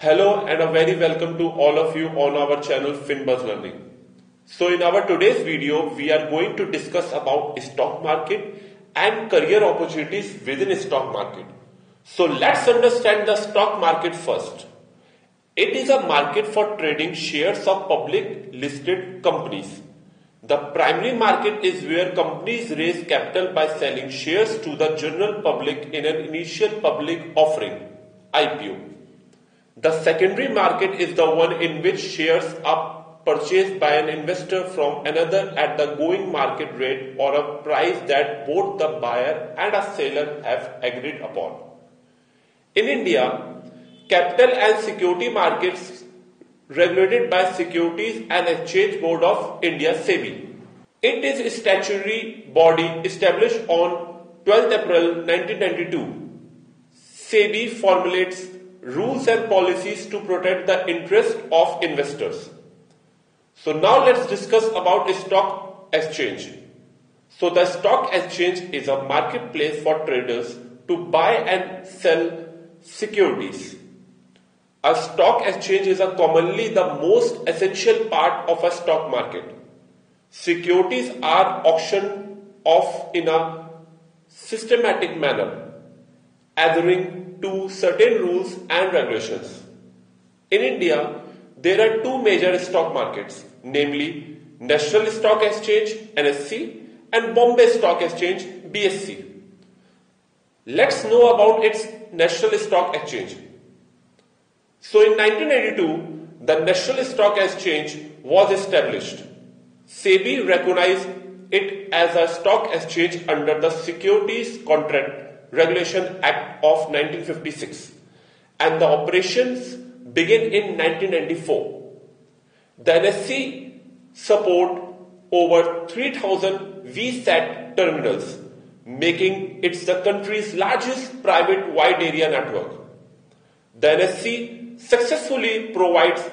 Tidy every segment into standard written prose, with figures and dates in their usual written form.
Hello and a very welcome to all of you on our channel FinBuzz Learning. So in our today's video, we are going to discuss about stock market and career opportunities within stock market. So let's understand the stock market first. It is a market for trading shares of public listed companies. The primary market is where companies raise capital by selling shares to the general public in an initial public offering, IPO. The secondary market is the one in which shares are purchased by an investor from another at the going market rate or a price that both the buyer and a seller have agreed upon. In India, capital and security markets regulated by Securities and Exchange Board of India (SEBI). It is a statutory body established on 12th April 1992. SEBI formulates rules and policies to protect the interest of investors. So now let's discuss about a stock exchange. So the stock exchange is a marketplace for traders to buy and sell securities. A stock exchange is commonly the most essential part of a stock market. Securities are auctioned off in a systematic manner, adhering to certain rules and regulations. In India, there are two major stock markets, namely National Stock Exchange (NSE) and Bombay Stock Exchange (BSE). Let's know about its National Stock Exchange. So in 1982, the National Stock Exchange was established. SEBI recognized it as a stock exchange under the Securities Contract Regulation Act of 1956, and the operations began in 1994. The NSE support over 3,000 VSAT terminals, making it the country's largest private wide area network. The NSE successfully provides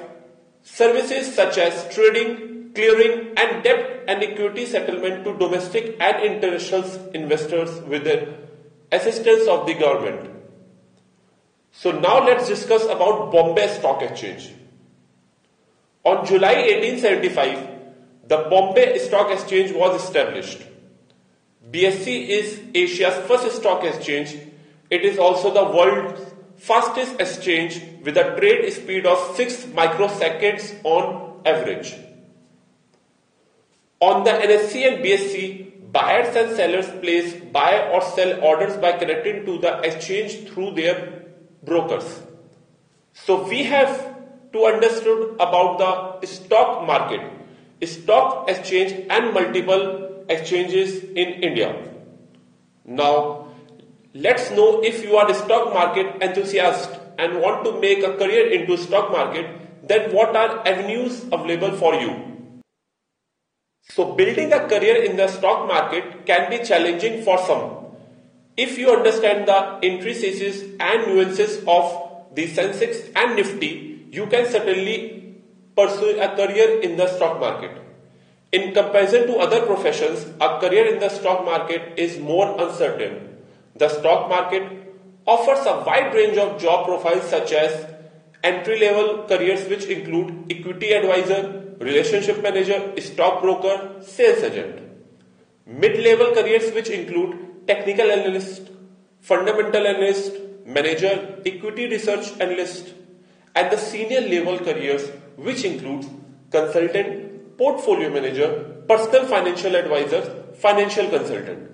services such as trading, clearing and debt and equity settlement to domestic and international investors with the assistance of the government. So now let's discuss about Bombay Stock Exchange. On July 1875, the Bombay Stock Exchange was established. BSE is Asia's first stock exchange. It is also the world's fastest exchange with a trade speed of 6 microseconds on average. On the NSE and BSE, buyers and sellers place buy or sell orders by connecting to the exchange through their brokers. So we have to understand about the stock market, stock exchange and multiple exchanges in India. Now let's know if you are a stock market enthusiast and want to make a career into stock market, then what are avenues available for you? So building a career in the stock market can be challenging for some. If you understand the intricacies and nuances of the Sensex and Nifty, you can certainly pursue a career in the stock market. In comparison to other professions, a career in the stock market is more uncertain. The stock market offers a wide range of job profiles such as entry-level careers which include equity advisor, relationship manager, stockbroker, sales agent. Mid-level careers which include technical analyst, fundamental analyst, manager, equity research analyst, and the senior level careers which includes consultant, portfolio manager, personal financial advisor, financial consultant.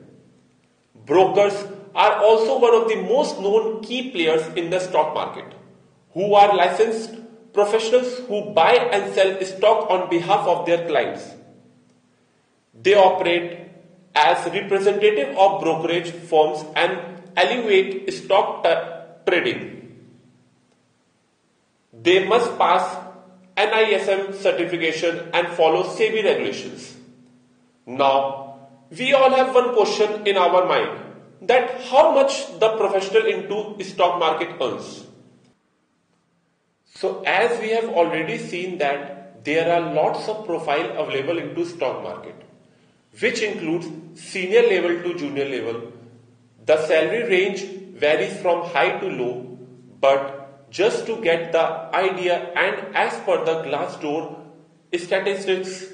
Brokers are also one of the most known key players in the stock market, who are licensed professionals who buy and sell stock on behalf of their clients. They operate as representative of brokerage firms and elevate stock trading. They must pass NISM certification and follow SEBI regulations. Now, we all have one question in our mind, that how much the professional into stock market earns. So as we have already seen that there are lots of profile available into stock market, which includes senior level to junior level. The salary range varies from high to low, but just to get the idea, and as per the Glassdoor statistics,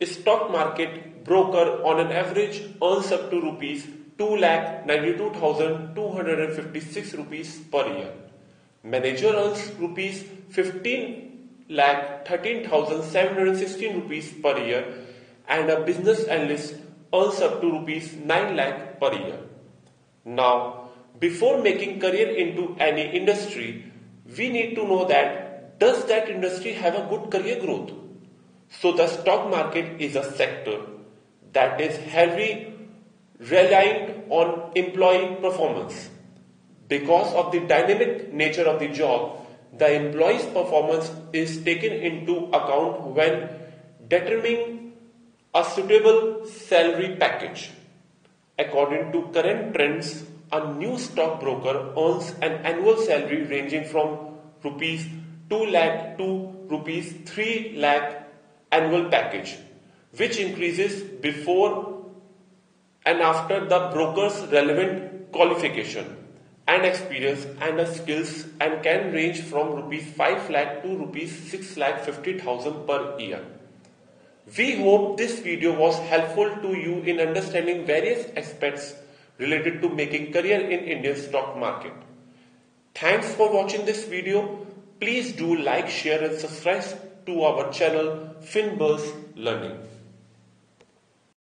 stock market broker on an average earns up to rupees 2,92,256 rupees per year. Manager earns rupees 15,13,716 rupees per year, and a business analyst earns up to rupees 9 lakh per year. Now, before making career into any industry, we need to know that does that industry have a good career growth? So the stock market is a sector that is heavily reliant on employee performance. Because of the dynamic nature of the job, the employee's performance is taken into account when determining a suitable salary package. According to current trends, a new stockbroker earns an annual salary ranging from rupees 2 lakh to rupees 3 lakh annual package, which increases before and after the broker's relevant qualification and experience and skills, and can range from rupees 5 lakh to rupees 6 lakh 50,000 per year. We hope this video was helpful to you in understanding various aspects related to making career in Indian stock market. Thanks for watching this video. Please do like, share and subscribe to our channel FinBuzz Learning.